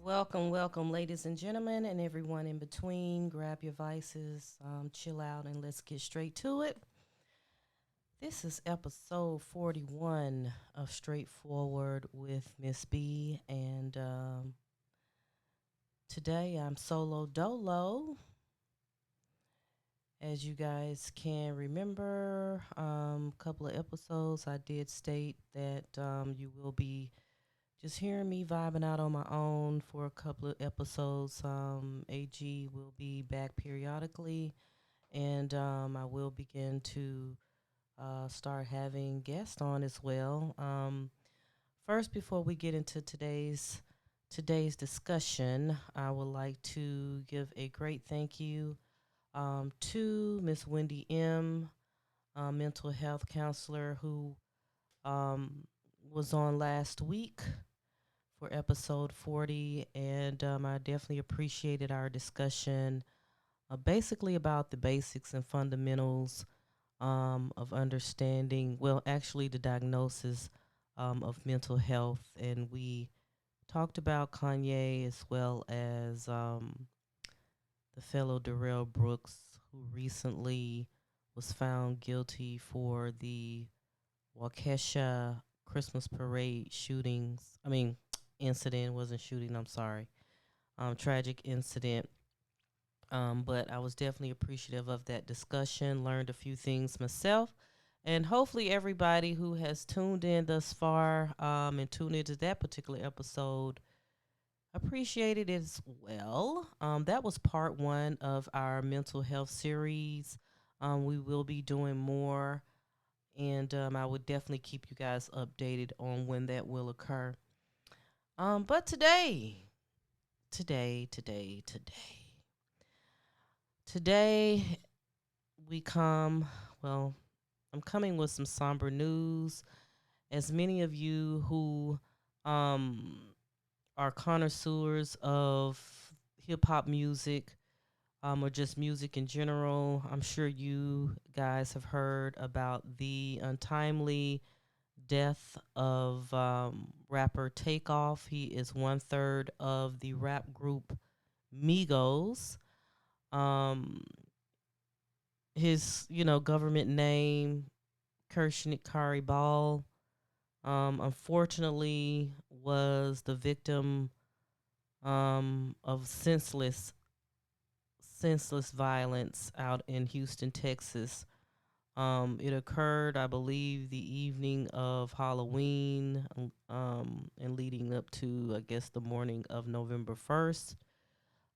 Welcome, welcome, ladies and gentlemen, and everyone in between. Grab your vices, chill out, and let's get straight to it. This is episode 41 of Straightforward with Ms.B, and today I'm solo dolo. As you guys can remember, a couple of episodes I did state that you will be just hearing me vibing out on my own for a couple of episodes. AG will be back periodically, and I will begin to start having guests on as well. First, before we get into today's discussion, I would like to give a great thank you to Miss Wendy M, mental health counselor who um, was on last week for episode 40, and I definitely appreciated our discussion basically about the basics and fundamentals of understanding, well, actually, the diagnosis of mental health. And we talked about Kanye as well as the fellow Darrell Brooks, who recently was found guilty for the Waukesha Christmas parade shootings. I mean, incident wasn't shooting. I'm sorry. Tragic incident. But I was definitely appreciative of that discussion. Learned a few things myself, and hopefully everybody who has tuned in thus far and tuned into that particular episode appreciated it as well. That was part one of our mental health series. We will be doing more, and I would definitely keep you guys updated on when that will occur. But today we come, well, I'm coming with some somber news. As many of you who um, are connoisseurs of hip hop music or just music in general, I'm sure you guys have heard about the untimely death of rapper Takeoff. He is one third of the rap group Migos. Um, his, government name, Kershnik Kari Ball, unfortunately was the victim of senseless violence out in Houston, Texas. It occurred, I believe, the evening of Halloween, and leading up to, I guess, the morning of November 1st.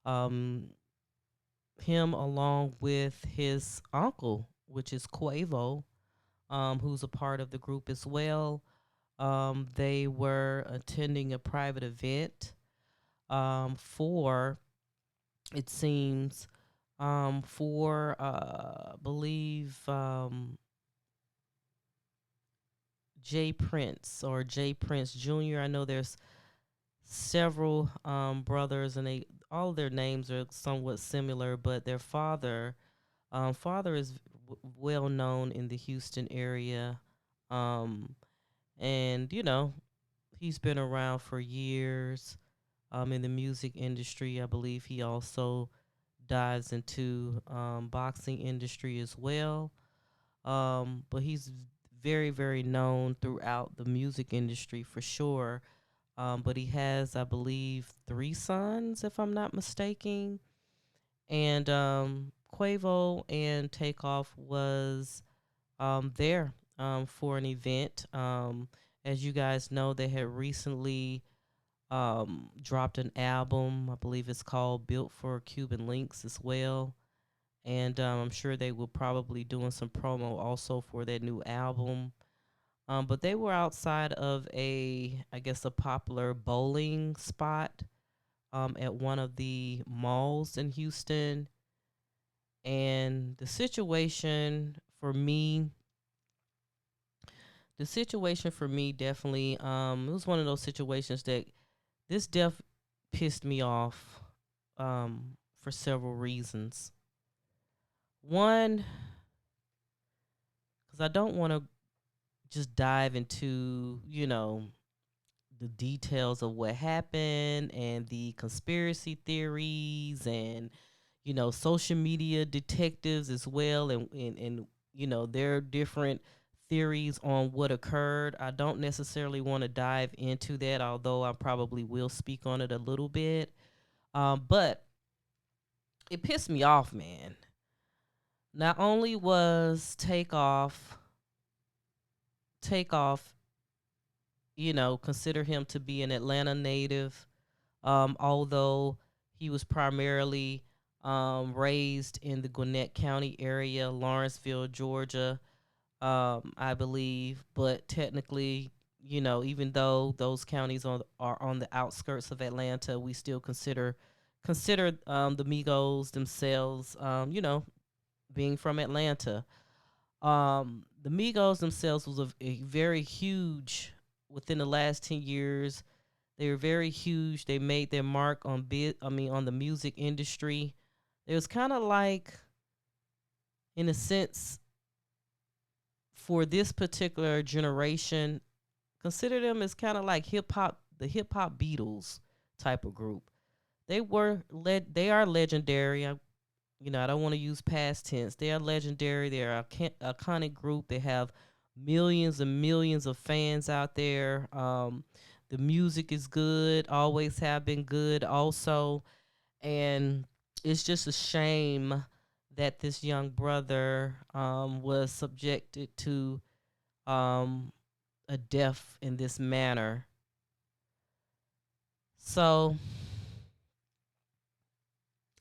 Um, Him, along with his uncle, which is Quavo, who's a part of the group as well. They were attending a private event for, it seems, for, believe, Jay Prince or Jay Prince Jr. I know there's several brothers, and they all their names are somewhat similar, but their father is well known in the Houston area, um, and he's been around for years in the music industry. I believe he also dives into boxing industry as well. But he's very, very known throughout the music industry for sure. But he has, I believe, three sons, if I'm not mistaken. And Quavo and Takeoff was there for an event. As you guys know, they had recently dropped an album. I believe it's called Built for Cuban Links as well. And I'm sure they will probably doing some promo also for their new album. But they were outside of I guess, a popular bowling spot at one of the malls in Houston. And the situation for me definitely, it was one of those situations that this death pissed me off for several reasons. One, because I don't want to just dive into, the details of what happened and the conspiracy theories and social media detectives as well, and their different theories on what occurred. I don't necessarily want to dive into that, although I probably will speak on it a little bit. But it pissed me off, man. Not only was Takeoff, consider him to be an Atlanta native, although he was primarily raised in the Gwinnett County area, Lawrenceville, Georgia, I believe. But technically, even though those counties are on the outskirts of Atlanta, we still consider the Migos themselves, being from Atlanta. The Migos themselves was a very huge within the last 10 years. They were very huge. They made their mark on the music industry. It was kind of like, in a sense, for this particular generation, consider them as kind of like the hip hop Beatles type of group. They are legendary. I don't want to use past tense. They are legendary. They're a iconic group. They have millions and millions of fans out there. The music is good, always have been good also. And it's just a shame that this young brother was subjected to um, a death in this manner. So,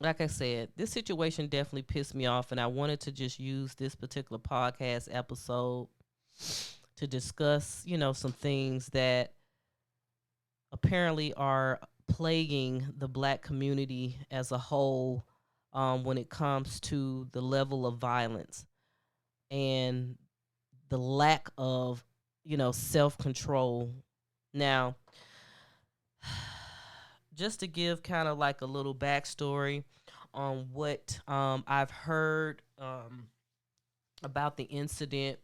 like I said, this situation definitely pissed me off, and I wanted to just use this particular podcast episode to discuss, some things that apparently are plaguing the black community as a whole, when it comes to the level of violence and the lack of, self control. Now, just to give kind of like a little backstory on what I've heard about the incident,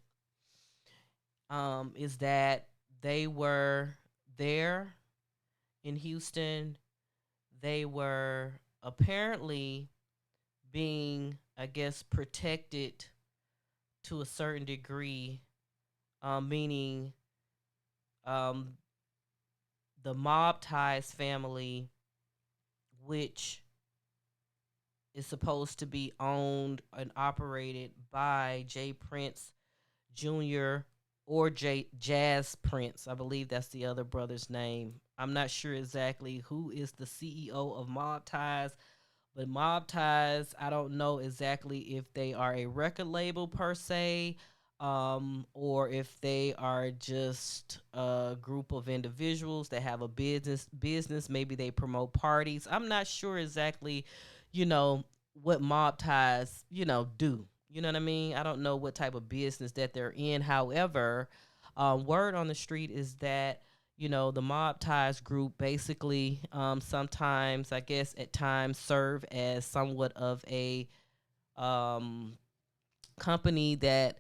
is that they were there in Houston. They were apparently being, I guess, protected to a certain degree, meaning um, the Mob Ties family, which is supposed to be owned and operated by Jay Prince Jr. or Jazz Prince. I believe that's the other brother's name. I'm not sure exactly who is the CEO of Mob Ties, but Mob Ties, I don't know exactly if they are a record label per se, or if they are just a group of individuals that have a business. Maybe they promote parties. I'm not sure exactly, you know, what Mob Ties, do. You know what I mean? I don't know what type of business that they're in. However, word on the street is that the Mob Ties group basically, sometimes, I guess at times, serve as somewhat of a um, company that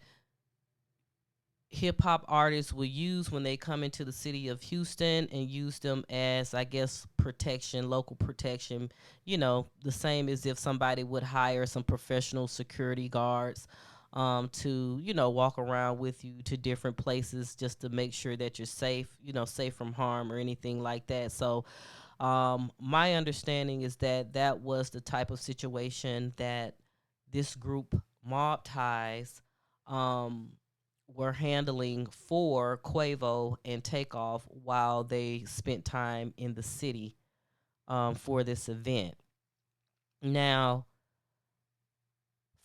hip hop artists will use when they come into the city of Houston, and use them as, I guess, protection, local protection. The same as if somebody would hire some professional security guards to, walk around with you to different places just to make sure that you're safe, safe from harm or anything like that. So, my understanding is that that was the type of situation that this group, Mob Ties, um, were handling for Quavo and Takeoff while they spent time in the city, for this event. Now,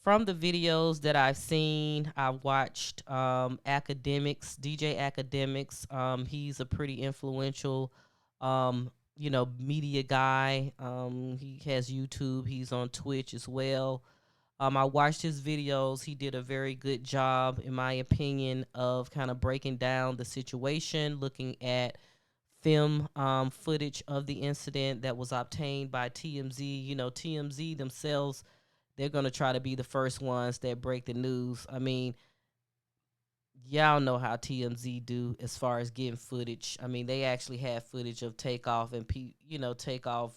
from the videos that I've seen, I watched Academics, DJ Academics. He's a pretty influential, media guy. He has YouTube. He's on Twitch as well. I watched his videos. He did a very good job, in my opinion, of kind of breaking down the situation, looking at film footage of the incident that was obtained by TMZ. TMZ themselves, they're going to try to be the first ones that break the news. I mean, y'all know how TMZ do as far as getting footage. I mean, they actually had footage of Takeoff and Takeoff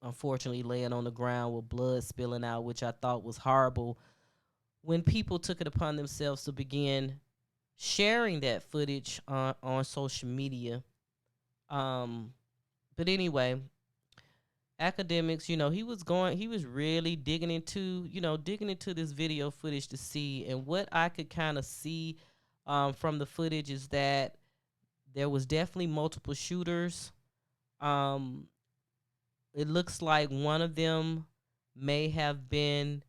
unfortunately laying on the ground with blood spilling out, which I thought was horrible. When people took it upon themselves to begin sharing that footage on social media. Um, but anyway, academics, he was really digging into this video footage to see. And what I could kind of see from the footage is that there was definitely multiple shooters. Um, it looks like one of them may have been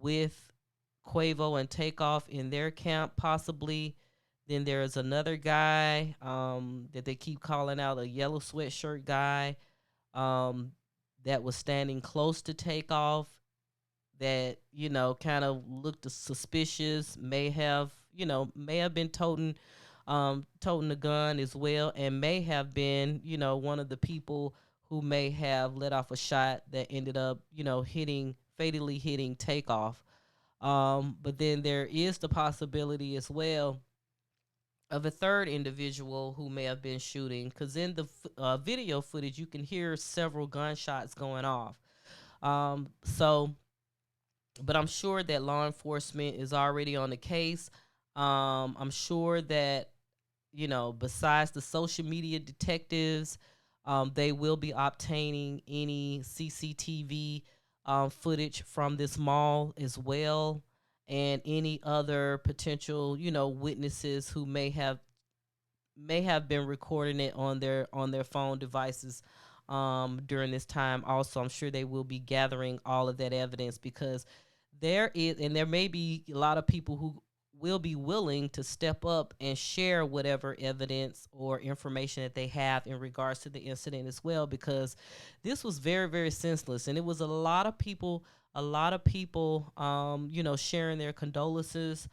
with Quavo and Takeoff in their camp, possibly. Then there's another guy that they keep calling out, a yellow sweatshirt guy um, that was standing close to Takeoff, that kind of looked suspicious, may have been toting the gun as well, and may have been one of the people who may have let off a shot that ended up fatally hitting Takeoff. But then there is the possibility as well of a third individual who may have been shooting, because in the video footage you can hear several gunshots going off. So, but I'm sure that law enforcement is already on the case. I'm sure that besides the social media detectives, they will be obtaining any CCTV footage from this mall as well, and any other potential, witnesses who may have been recording it on their phone devices during this time. Also, I'm sure they will be gathering all of that evidence, because there may be a lot of people who will be willing to step up and share whatever evidence or information that they have in regards to the incident as well, because this was very, very senseless, and it was a lot of people sharing their condolences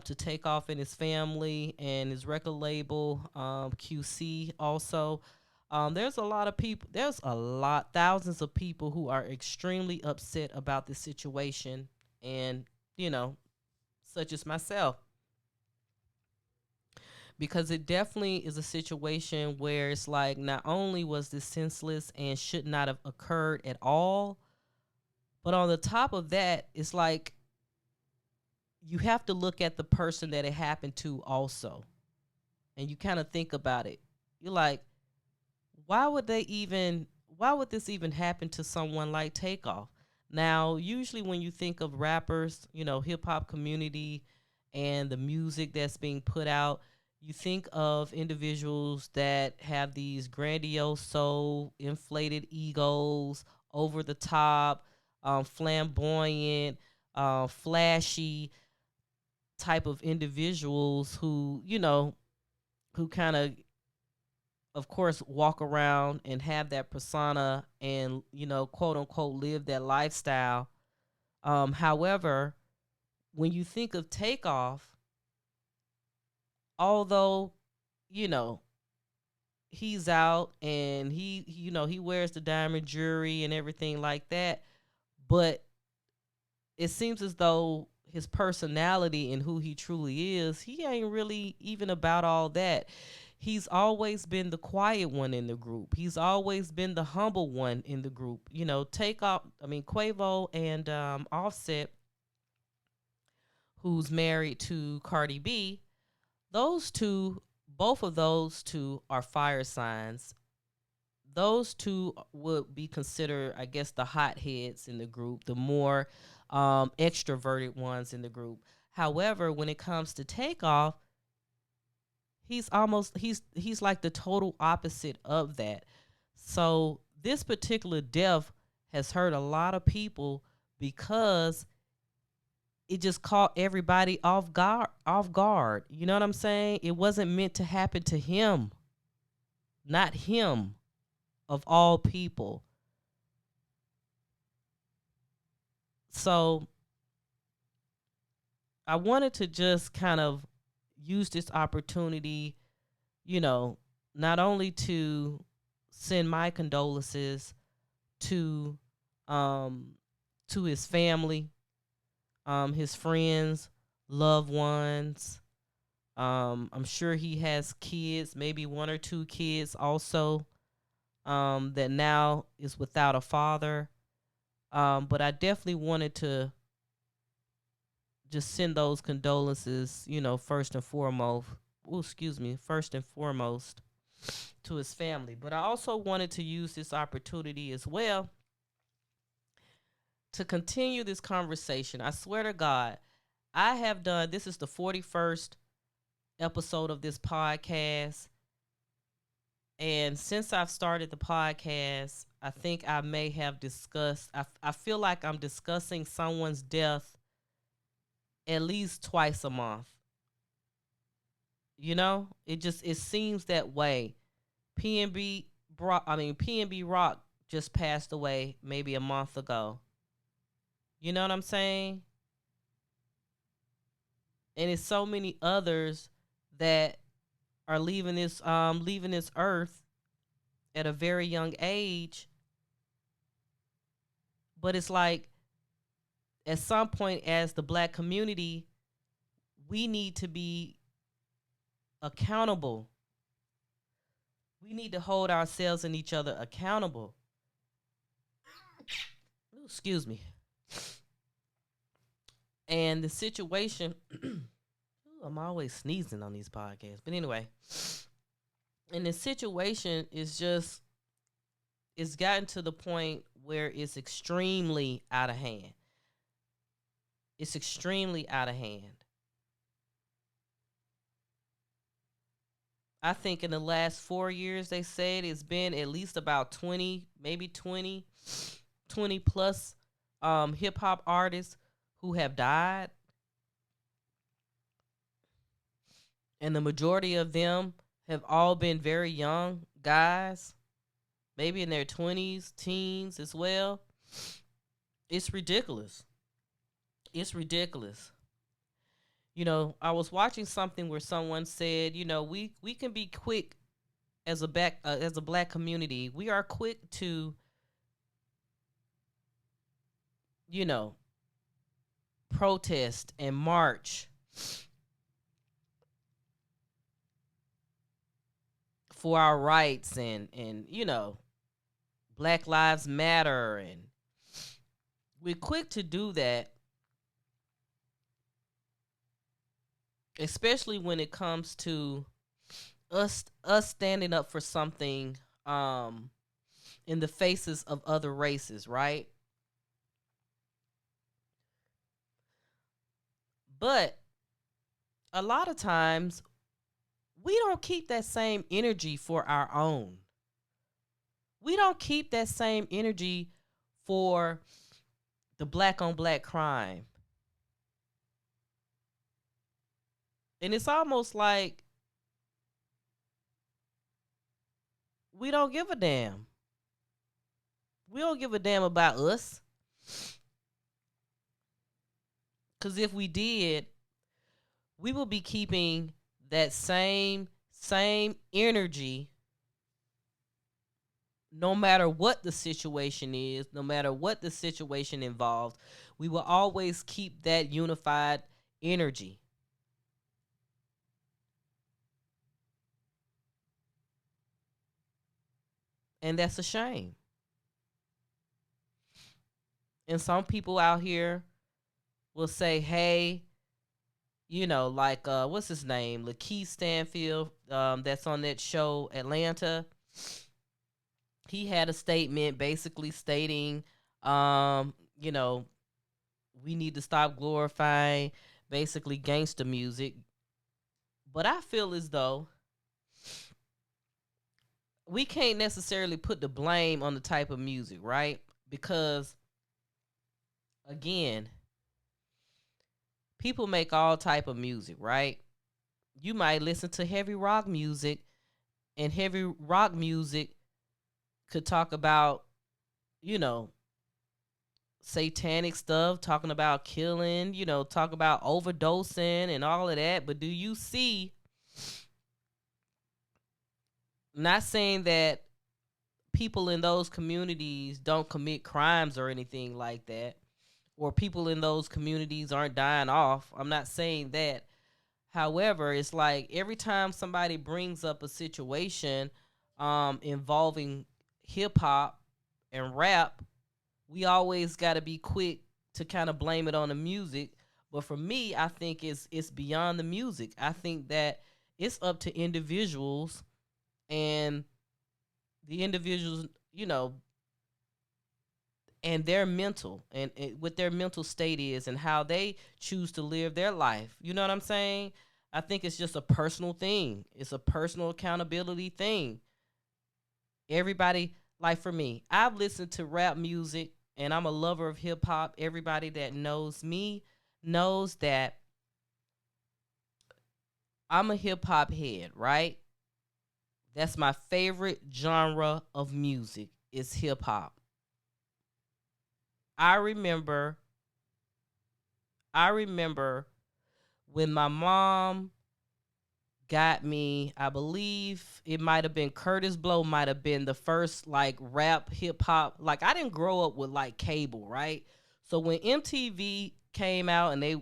to Takeoff and his family and his record label, QC also. There's a lot of people, thousands of people who are extremely upset about this situation. And, you know, such as myself, because it definitely is a situation where it's like, not only was this senseless and should not have occurred at all, but on the top of that, it's like you have to look at the person that it happened to also. And you kind of think about it. You're like, why would this even happen to someone like Takeoff? Now, usually when you think of rappers, hip hop community and the music that's being put out, you think of individuals that have these grandiose, so inflated egos, over the top, flamboyant, flashy type of individuals who kind of course, walk around and have that persona and, quote unquote, live that lifestyle. However, when you think of Takeoff, although, you know, he's out and he wears the diamond jewelry and everything like that, but it seems as though his personality and who he truly is, he ain't really even about all that. He's always been the quiet one in the group. He's always been the humble one in the group. Quavo and Offset, who's married to Cardi B, those two, both of those two are fire signs. Those two would be considered, I guess, the hotheads in the group, the more extroverted ones in the group. However, when it comes to Takeoff, he's like the total opposite of that. So this particular death has hurt a lot of people, because it just caught everybody off guard. You know what I'm saying? It wasn't meant to happen to him. Not him, of all people. So I wanted to just kind of use this opportunity, you know, not only to send my condolences to um to his family, his friends, loved ones. I'm sure he has kids, maybe one or two kids also, that now is without a father. But I definitely wanted to just send those condolences, first and foremost. Oh, excuse me, first and foremost to his family. But I also wanted to use this opportunity as well to continue this conversation. I swear to God, I have done, this is the 41st episode of this podcast. And since I've started the podcast, I think I may have discussed, I feel like I'm discussing someone's death at least twice a month. It seems that way. PNB Rock just passed away maybe a month ago. You know what I'm saying? And it's so many others that are leaving this earth at a very young age. But it's like at some point as the black community, we need to be accountable. We need to hold ourselves and each other accountable. Ooh, excuse me. And the situation, I'm always sneezing on these podcasts. But anyway, and the situation is just, it's gotten to the point where it's extremely out of hand. It's extremely out of hand. I think in the last 4 years, they said it's been at least about 20, maybe 20 plus hip hop artists who have died. And the majority of them have all been very young guys, maybe in their 20s, teens as well. It's ridiculous. It's ridiculous. I was watching something where someone said, we can be quick as a black community. We are quick to, you know, protest and march for our rights and Black Lives Matter, and we're quick to do that, especially when it comes to us standing up for something in the faces of other races, right? But a lot of times we don't keep that same energy for our own. We don't keep that same energy for the black on black crime. And it's almost like we don't give a damn. We don't give a damn about us. Because if we did, we will be keeping that same energy no matter what the situation is, no matter what the situation involves. We will always keep that unified energy. And that's a shame. And some people out here will say, hey, like what's his name? Lakeith Stanfield, that's on that show Atlanta. He had a statement basically stating, you know, we need to stop glorifying basically gangster music. But I feel as though we can't necessarily put the blame on the type of music, right? Because again, people make all type of music, right? You might listen to heavy rock music, and heavy rock music could talk about, you know, satanic stuff, talking about killing, talk about overdosing and all of that. But do you see, not saying that people in those communities don't commit crimes or anything like that, or people in those communities aren't dying off. I'm not saying that. However, it's like every time somebody brings up a situation involving hip hop and rap, we always got to be quick to kind of blame it on the music. But for me, I think it's beyond the music. I think that it's up to individuals and the individuals, and their mental and what their mental state is and how they choose to live their life. You know what I'm saying? I think it's just a personal thing. It's a personal accountability thing. Everybody, like for me, I've listened to rap music and I'm a lover of hip hop. Everybody that knows me knows that I'm a hip hop head, right? That's my favorite genre of music is hip hop. I remember I remember when my mom got me, I believe it might have been Curtis Blow, might have been the first like rap hip hop. Like I didn't grow up with like cable, right? So when MTV came out and they,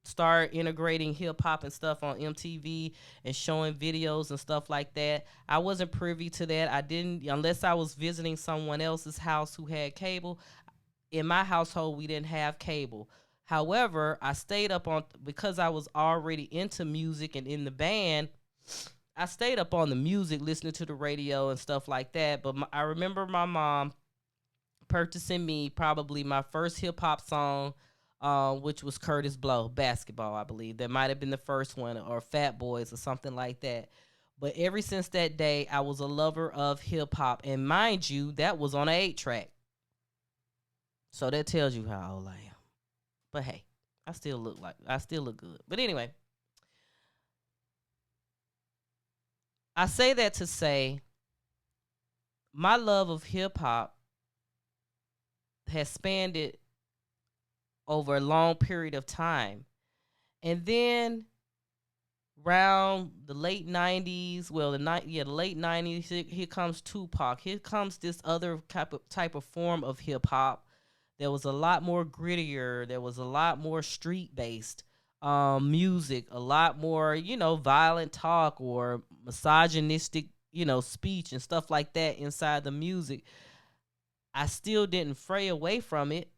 started integrating hip hop and stuff on MTV and showing videos and stuff like that, I wasn't privy to that. I didn't, unless I was visiting someone else's house who had cable. In my household, we didn't have cable. However, I stayed up on, because I was already into music and in the band, I stayed up on the music, listening to the radio and stuff like that. But I remember my mom purchasing me probably my first hip hop song, which was Curtis Blow, Basketball, I believe. That might have been the first one, or Fat Boys or something like that. But ever since that day, I was a lover of hip hop. And mind you, that was on an 8-track. So that tells you how old I am. But hey, I still look good. But anyway, I say that to say my love of hip hop has spanned it over a long period of time. And then around the late 90s, well the late 90s, here comes Tupac. Here comes this other type of form of hip hop. There was a lot more grittier. There was a lot more street based music, a lot more, violent talk or misogynistic, speech and stuff like that inside the music. I still didn't fray away from it.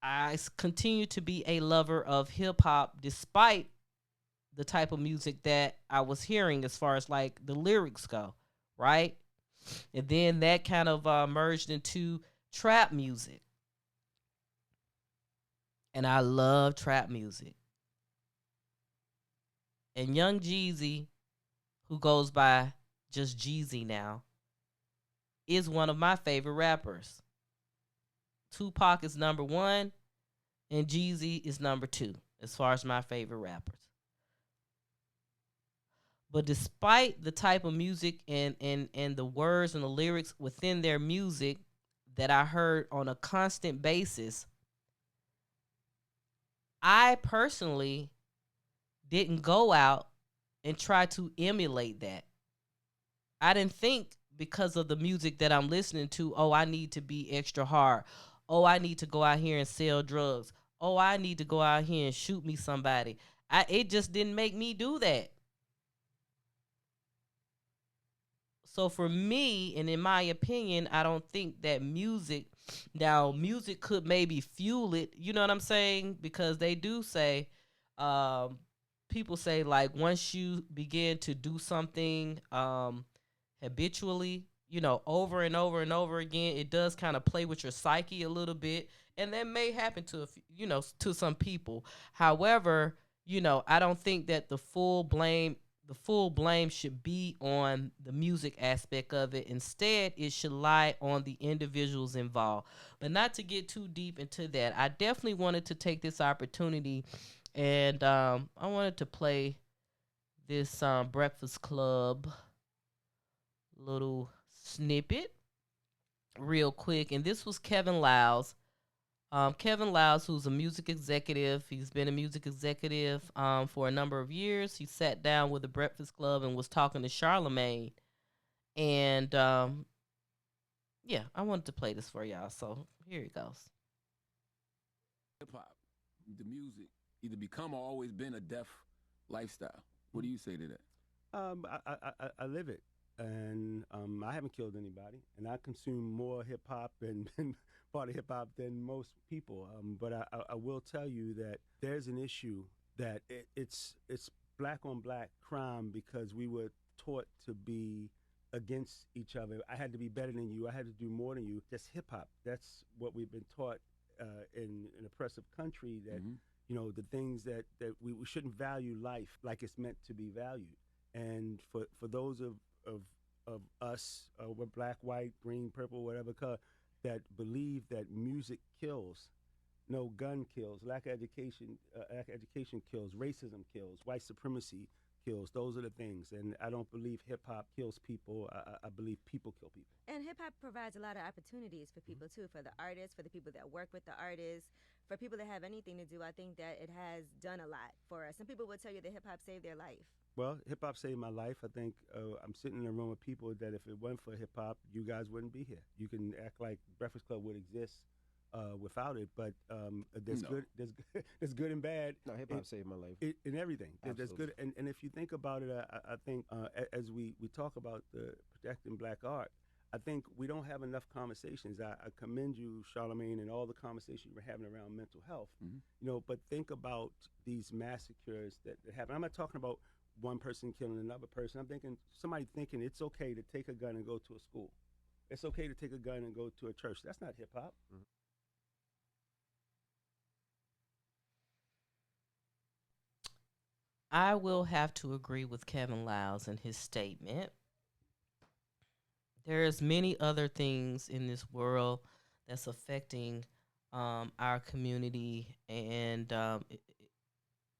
I continue to be a lover of hip hop despite the type of music that I was hearing as far as like the lyrics go, right? And then that kind of merged into trap music. And I love trap music. And Young Jeezy, who goes by just Jeezy now, is one of my favorite rappers. Tupac is number one, and Jeezy is number two as far as my favorite rappers. But despite the type of music and the words and the lyrics within their music that I heard on a constant basis, I personally didn't go out and try to emulate that. I didn't think because of the music that I'm listening to, oh, I need to be extra hard. Oh, I need to go out here and sell drugs. Oh, I need to go out here and shoot me somebody. It just didn't make me do that. So for me, and in my opinion, I don't think that music could maybe fuel it. You know what I'm saying? Because they do say, um, people say like once you begin to do something habitually, over and over and over again, it does kind of play with your psyche a little bit. And that may happen to, to some people. However, I don't think that the full blame should be on the music aspect of it. Instead, it should lie on the individuals involved. But not to get too deep into that, I definitely wanted to take this opportunity and I wanted to play this Breakfast Club little snippet real quick. And this was Kevin Liles. Kevin Liles, who's a music executive, he's been a music executive for a number of years. He sat down with the Breakfast Club and was talking to Charlemagne. And yeah, I wanted to play this for y'all. So here it goes. hip hop, the music, either become or always been a deaf lifestyle? What do you say to that? I live it, and I haven't killed anybody, and I consume more hip hop and been part of hip hop than most people. But I will tell you that there's an issue that it's black on black crime because we were taught to be against each other. I had to be better than you. I had to do more than you. That's hip hop. That's what we've been taught in an oppressive country. That Mm-hmm. the things that we shouldn't value life like it's meant to be valued. And for those of of us, we're black, white, green, purple, whatever color, that believe that music kills. No, gun kills. Lack of education kills. Racism kills. White supremacy kills. Those are the things. And I don't believe hip hop kills people. I believe people kill people. And hip hop provides a lot of opportunities for people too, for the artists, for the people that work with the artists, for people that have anything to do. I think that it has done a lot for us. Some people will tell you that hip hop saved their life. Well, hip hop saved my life. I think I'm sitting in a room with people that if it wasn't for hip hop, you guys wouldn't be here. You can act like Breakfast Club would exist without it, but there's No. good, there's good and bad. No, hip hop saved my life. In everything. There's Absolutely. good, and if you think about it, I think as we talk about the protecting black art, I think we don't have enough conversations. I commend you, Charlemagne, and all the conversations we're having around mental health. Mm-hmm. But think about these massacres that happen. I'm not talking about one person killing another person. I'm thinking somebody thinking it's okay to take a gun and go to a school. It's okay to take a gun and go to a church. That's not hip hop. Mhm. I will have to agree with Kevin Liles in his statement. There's many other things in this world that's affecting our community, and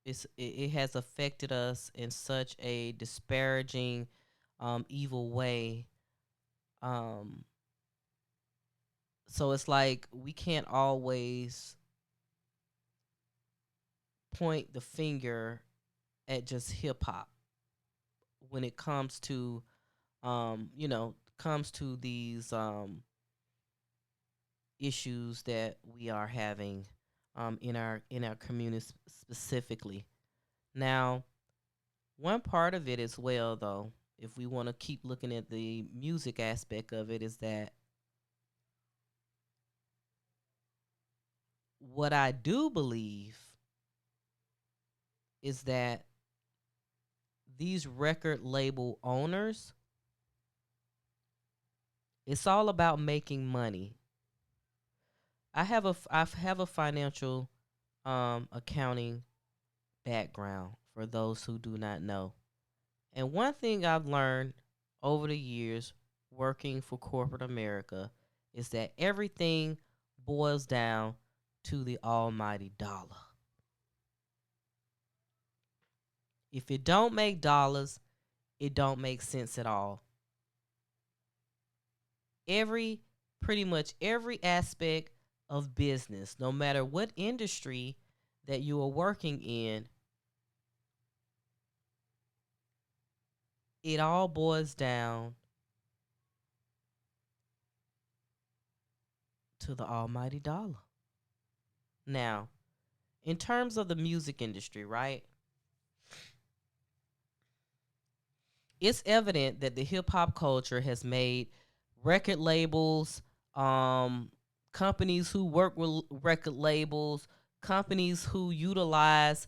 it has affected us in such a disparaging, evil way. Um, so it's like we can't always point the finger at just hip hop when it comes to comes to these issues that we are having in our community specifically. Now, one part of it as well, though, if we want to keep looking at the music aspect of it, is that what I do believe is that these record label owners, it's all about making money. I have a financial accounting background for those who do not know. And one thing I've learned over the years working for corporate America is that everything boils down to the almighty dollar. If it don't make dollars, it don't make sense at all. Every Pretty much every aspect of business, no matter what industry that you are working in, it all boils down to the almighty dollar. Now, in terms of the music industry, right? It's evident that the hip hop culture has made record labels, um, companies who work with record labels, companies who utilize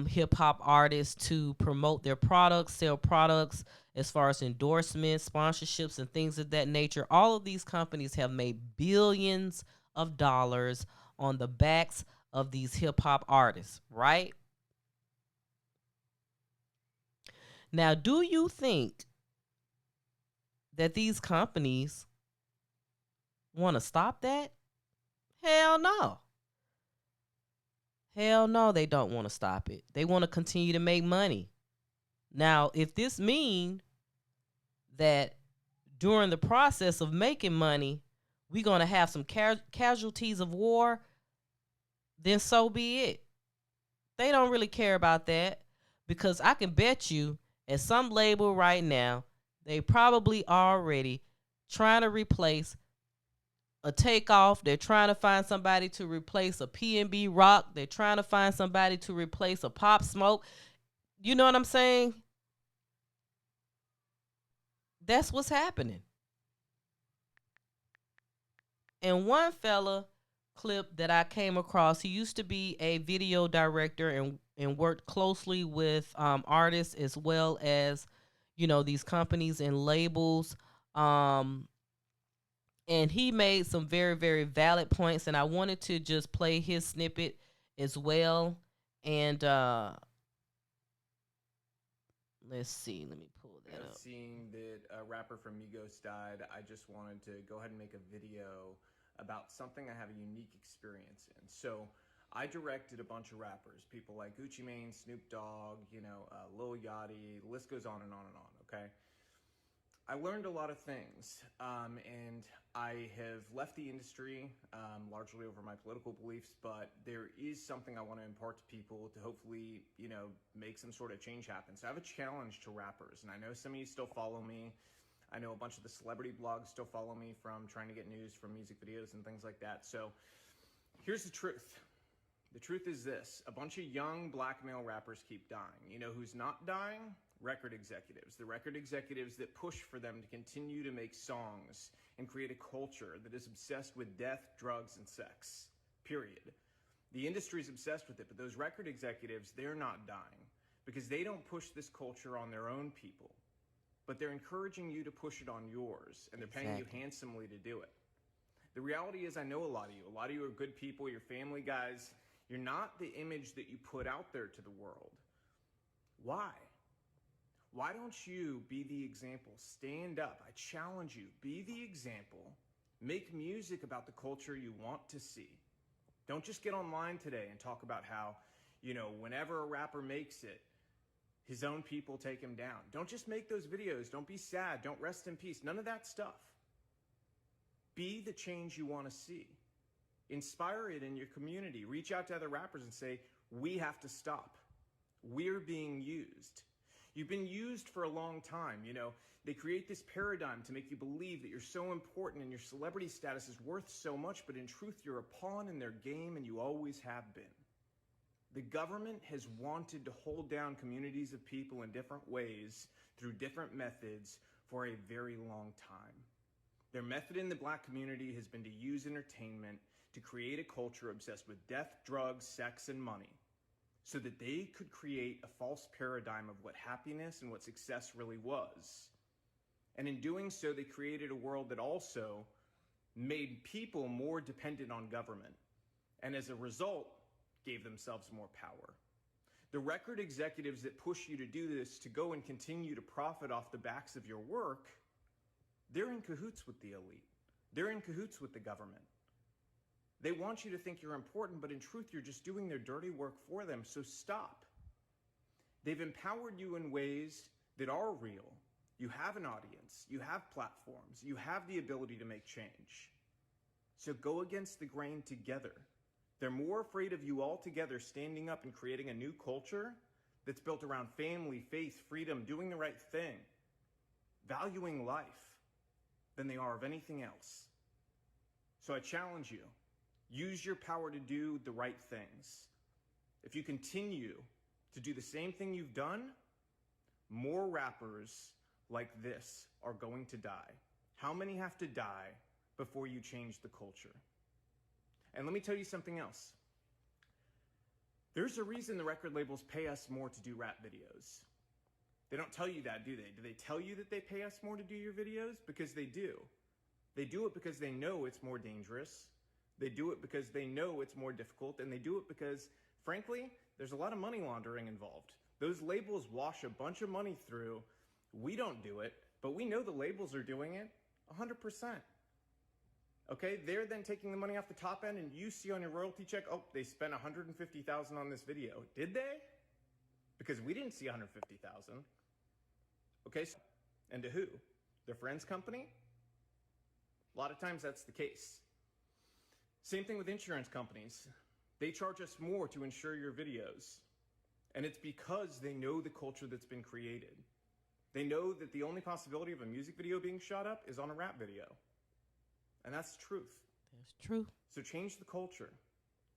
hip hop artists to promote their products, sell products as far as endorsements, sponsorships, and things of that nature. All of these companies have made billions of dollars on the backs of these hip hop artists, right? Now, do you think that these companies want to stop that? Hell no. Hell no, they don't want to stop it. They want to continue to make money. Now, if this means that during the process of making money, we're going to have some casualties of war, then so be it. They don't really care about that because I can bet you at some label right now, they probably already trying to replace a Takeoff. They're trying to find somebody to replace a P&B Rock. They're trying to find somebody to replace a Pop Smoke. You know what I'm saying? That's what's happening. And one fella clip that I came across, he used to be a video director and worked closely with artists as well as, these companies and labels. Um, and he made some very, very valid points. And I wanted to just play his snippet as well. And let's see, let me pull that up. Seeing that a rapper from Migos died, I just wanted to go ahead and make a video about something I have a unique experience in. So I directed a bunch of rappers, people like Gucci Mane, Snoop Dogg, Lil Yachty, the list goes on and on and on, okay? I learned a lot of things, and I have left the industry largely over my political beliefs, but there is something I want to impart to people to hopefully, make some sort of change happen. So I have a challenge to rappers, and I know some of you still follow me. I know a bunch of the celebrity blogs still follow me from trying to get news from music videos and things like that. So here's the truth. The truth is this: a bunch of young black male rappers keep dying. You know who's not dying? Record executives. The record executives that push for them to continue to make songs and create a culture that is obsessed with death, drugs, and sex. Period. The industry's obsessed with it, but those record executives, they're not dying because they don't push this culture on their own people, but they're encouraging you to push it on yours, and they're paying you handsomely to do it. The reality is, I know a lot of you. A lot of you are good people. You're family guys. You're not the image that you put out there to the world. Why? Why don't you be the example? Stand up. I challenge you. Be the example. Make music about the culture you want to see. Don't just get online today and talk about how, whenever a rapper makes it, his own people take him down. Don't just make those videos. Don't be sad. Don't rest in peace. None of that stuff. Be the change you want to see. Inspire it in your community. Reach out to other rappers and say, we have to stop. We're being used. You've been used for a long time. They create this paradigm to make you believe that you're so important and your celebrity status is worth so much, but in truth, you're a pawn in their game and you always have been. The government has wanted to hold down communities of people in different ways through different methods for a very long time. Their method in the black community has been to use entertainment to create a culture obsessed with death, drugs, sex, and money, so that they could create a false paradigm of what happiness and what success really was. And in doing so, they created a world that also made people more dependent on government, and as a result, gave themselves more power. The record executives that push you to do this, to go and continue to profit off the backs of your work, they're in cahoots with the elite. They're in cahoots with the government. They want you to think you're important, but in truth, you're just doing their dirty work for them, so stop. They've empowered you in ways that are real. You have an audience, you have platforms, you have the ability to make change. So go against the grain together. They're more afraid of you all together standing up and creating a new culture that's built around family, faith, freedom, doing the right thing, valuing life, than they are of anything else. So I challenge you. Use your power to do the right things. If you continue to do the same thing you've done, more rappers like this are going to die. How many have to die before you change the culture? And let me tell you something else. There's a reason the record labels pay us more to do rap videos. They don't tell you that, do they? Do they tell you that they pay us more to do your videos? Because they do. They do it because they know it's more dangerous. They do it because they know it's more difficult, and they do it because, frankly, there's a lot of money laundering involved. Those labels wash a bunch of money through. We don't do it, but we know the labels are doing it 100%. Okay, they're then taking the money off the top end, and you see on your royalty check, oh, they spent $150,000 on this video. Did they? Because we didn't see $150,000. Okay, and to who? Their friend's company? A lot of times that's the case. Same thing with insurance companies. They charge us more to insure your videos. And it's because they know the culture that's been created. They know that the only possibility of a music video being shot up is on a rap video. And that's the truth. That's true. So change the culture.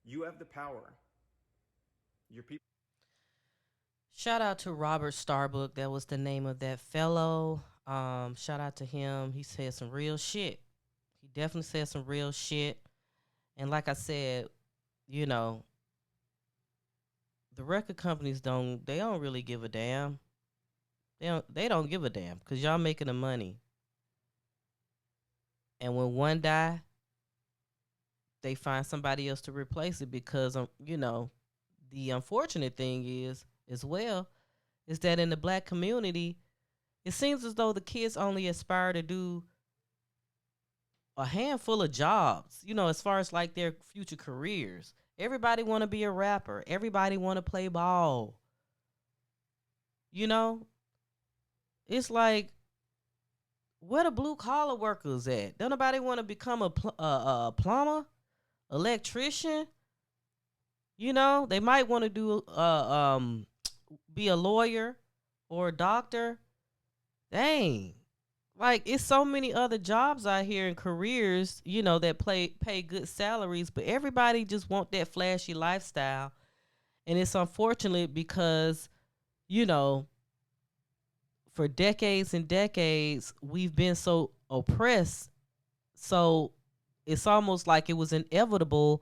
You have the power. Your people. Shout out to Robert Starbuck. That was the name of that fellow. Shout out to him. He said some real shit. He definitely said some real shit. And like I said, you know, the record companies don't really give a damn. They don't give a damn because y'all making the money. And when one die, they find somebody else to replace it because the unfortunate thing is as well is that in the black community, it seems as though the kids only aspire to do a handful of jobs, as far as like their future careers. Everybody want to be a rapper. Everybody want to play ball. You know, it's like where the blue collar workers at? Don't nobody want to become a plumber, electrician. They might want to do be a lawyer or a doctor. Dang. Like it's so many other jobs out here and careers, that pay good salaries, but everybody just want that flashy lifestyle. And it's unfortunate because, you know, for decades and decades we've been so oppressed. So it's almost like it was inevitable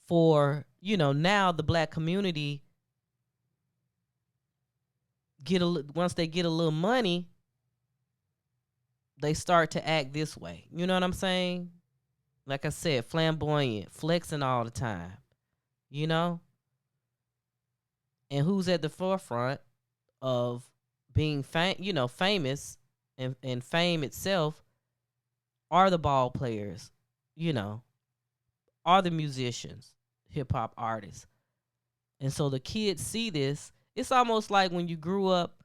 for, now the black community once they get a little money, they start to act this way. You know what I'm saying? Like I said, flamboyant, flexing all the time, you know? And who's at the forefront of being famous and fame itself are the ball players, are the musicians, hip hop artists. And so the kids see this. It's almost like when you grew up,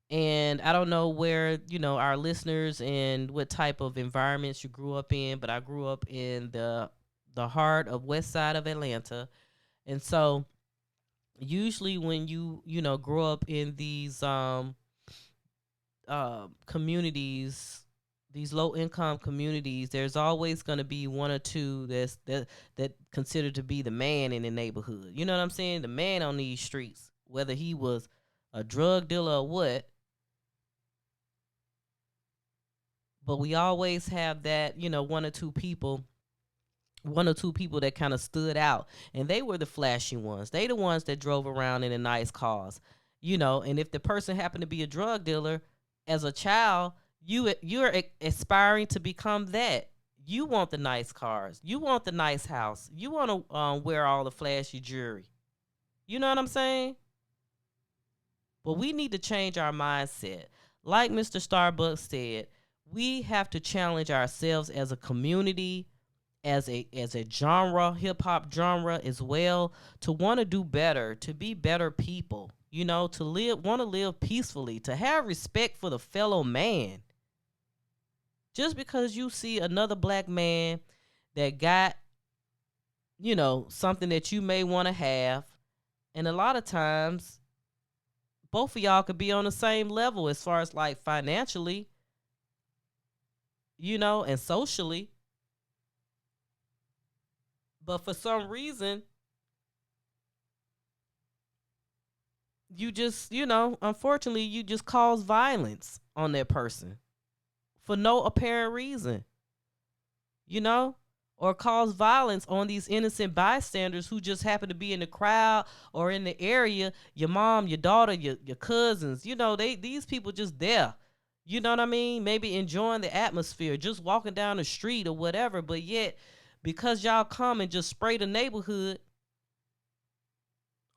and I don't know where, our listeners and what type of environments you grew up in, but I grew up in the heart of west side of Atlanta. And so usually when you grow up in these communities, these low income communities, there's always going to be one or two that considered to be the man in the neighborhood. You know what I'm saying? The man on these streets, whether he was a drug dealer or what. But we always have that, one or two people that kind of stood out, and they were the flashy ones. They the ones that drove around in the nice cars, and if the person happened to be a drug dealer as a child, you're aspiring to become that. You want the nice cars, you want the nice house, you want to wear all the flashy jewelry. You know what I'm saying? But we need to change our mindset. Like Mr. Starbucks said, we have to challenge ourselves as a community, as a genre, hip hop genre as well, to want to do better, to be better people, to want to live peacefully, to have respect for the fellow man. Just because you see another black man that got, something that you may want to have, and a lot of times both of y'all could be on the same level as far as like financially, and socially. But for some reason, you just, unfortunately, you just cause violence on that person for no apparent reason, or cause violence on these innocent bystanders who just happen to be in the crowd or in the area. Your mom, your daughter, your cousins, these people just there. You know what I mean? Maybe enjoying the atmosphere, just walking down the street or whatever. But yet, because y'all come and just spray the neighborhood,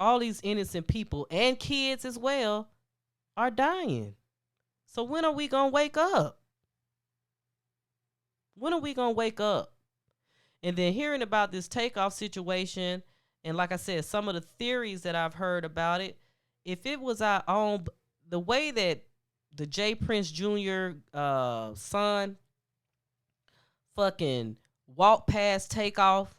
all these innocent people and kids as well are dying. So when are we going to wake up? When are we going to wake up? And then hearing about this Takeoff situation, and like I said, some of the theories that I've heard about it, if it was our own, the way that the J. Prince Jr. Son fucking walked past Takeoff,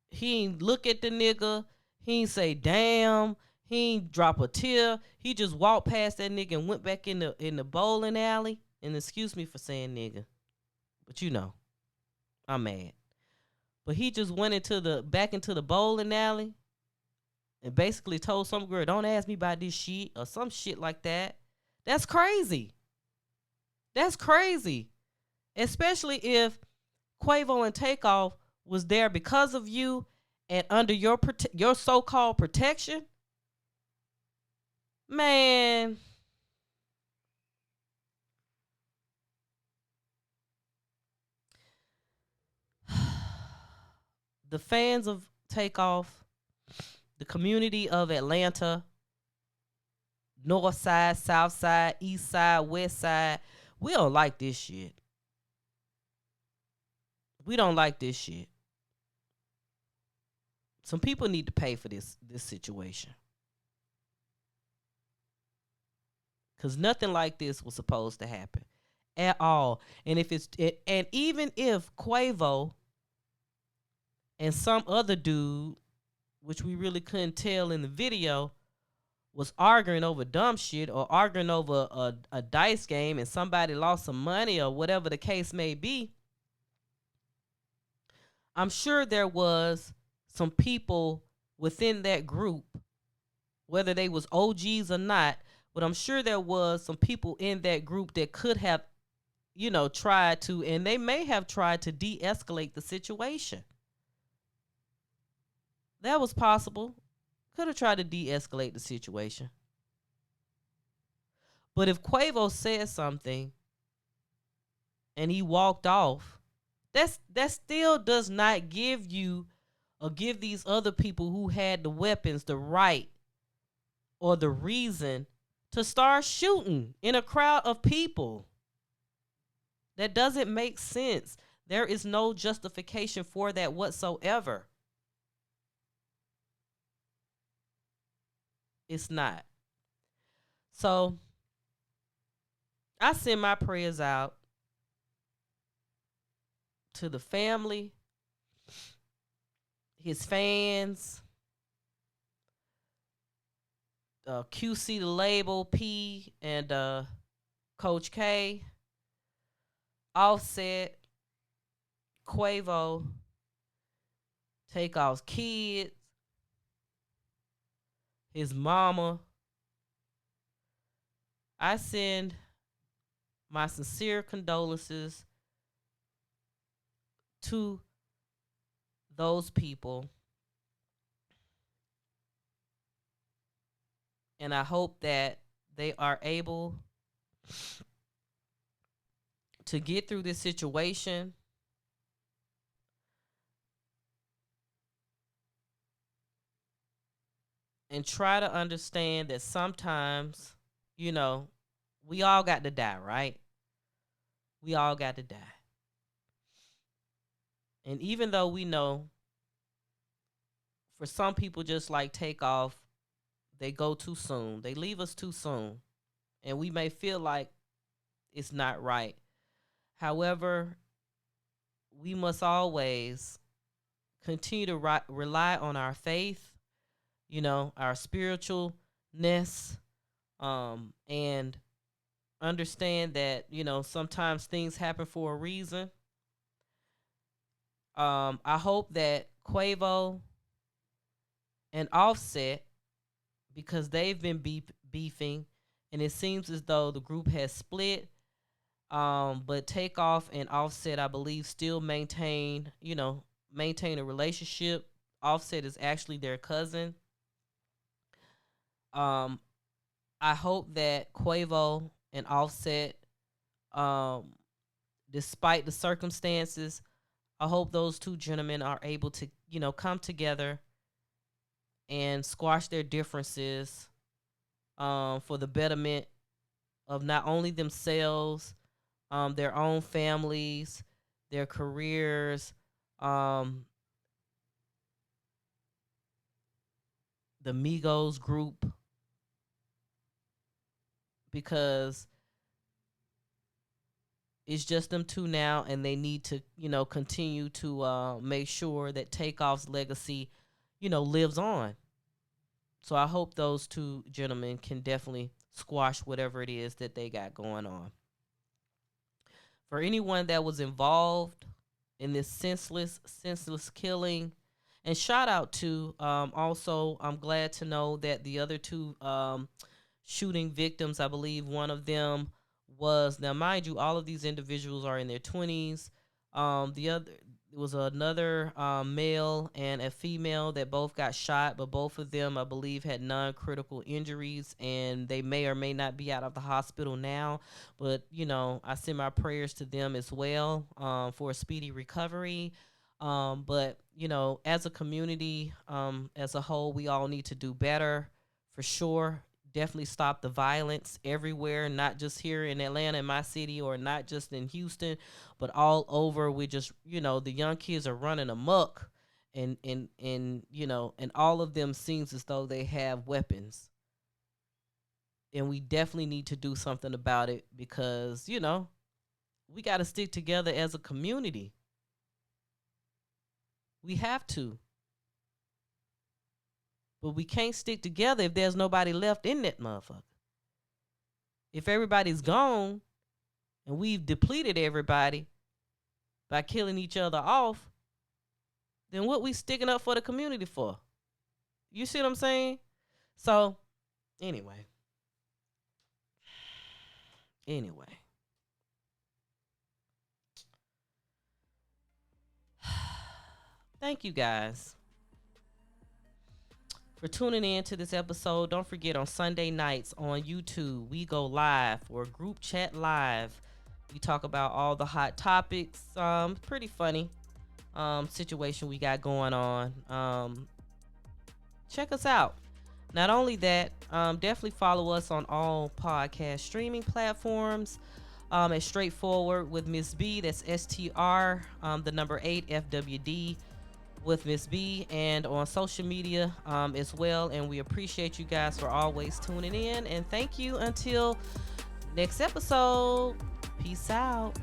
he ain't look at the nigga, he ain't say damn, he ain't drop a tear, he just walked past that nigga and went back in the bowling alley. And excuse me for saying nigga, but I'm mad. But he just went back into the bowling alley and basically told some girl, "Don't ask me about this shit," or some shit like that. That's crazy. That's crazy. Especially if Quavo and Takeoff was there because of you and under your so-called protection. Man, the fans of Takeoff, the community of Atlanta, North Side, South Side, East Side, West Side, we don't like this shit. We don't like this shit. Some people need to pay for this situation. Cause nothing like this was supposed to happen at all. And even if Quavo and some other dude, which we really couldn't tell in the video, was arguing over dumb shit or arguing over a dice game and somebody lost some money or whatever the case may be, I'm sure there was some people within that group, whether they was OGs or not, but I'm sure there was some people in that group that could have, tried to, and they may have tried to de-escalate the situation. That was possible. Could have tried to de-escalate the situation. But if Quavo said something and he walked off, that still does not give you or give these other people who had the weapons the right or the reason to start shooting in a crowd of people. That doesn't make sense. There is no justification for that whatsoever. It's not. So I send my prayers out to the family, his fans, QC the label, P, and Coach K, Offset, Quavo, Takeoff's kids, his mama. I send my sincere condolences to those people. And I hope that they are able to get through this situation and try to understand that sometimes, we all got to die, right? We all got to die. And even though we know for some people, just like Takeoff, they go too soon. They leave us too soon. And we may feel like it's not right. However, we must always continue to rely on our faith, our spiritualness, and understand that, sometimes things happen for a reason. I hope that Quavo and Offset, because they've been beefing, and it seems as though the group has split. But Takeoff and Offset, I believe, still maintain a relationship. Offset is actually their cousin. I hope that Quavo and Offset, despite the circumstances, I hope those two gentlemen are able to, come together and squash their differences for the betterment of not only themselves, their own families, their careers, the Migos group, because it's just them two now, and they need to, continue to make sure that Takeoff's legacy, lives on. So I hope those two gentlemen can definitely squash whatever it is that they got going on. For anyone that was involved in this senseless killing. And shout out to also, I'm glad to know that the other two shooting victims, I believe one of them was, now mind you, all of these individuals are in their 20s. The other It was another male and a female that both got shot, but both of them, I believe, had non-critical injuries, and they may or may not be out of the hospital now. But I send my prayers to them as well, for a speedy recovery. But as a community, as a whole, we all need to do better, for sure. Definitely stop the violence everywhere, not just here in Atlanta, in my city, or not just in Houston, but all over. We just, the young kids are running amok, and all of them seems as though they have weapons. And we definitely need to do something about it, because, we got to stick together as a community. We have to. But we can't stick together if there's nobody left in that motherfucker. If everybody's gone and we've depleted everybody by killing each other off, then what we sticking up for the community for? You see what I'm saying? So, anyway. Thank you guys for tuning in to this episode. Don't forget, on Sunday nights on YouTube, we go live for Group Chat Live. We talk about all the hot topics. Pretty funny situation we got going on. Check us out. Not only that, definitely follow us on all podcast streaming platforms. At Straightforward with Ms.B. That's STR, the number 8 FWD with Ms.B, and on social media as well. And we appreciate you guys for always tuning in. And thank you until next episode. Peace out.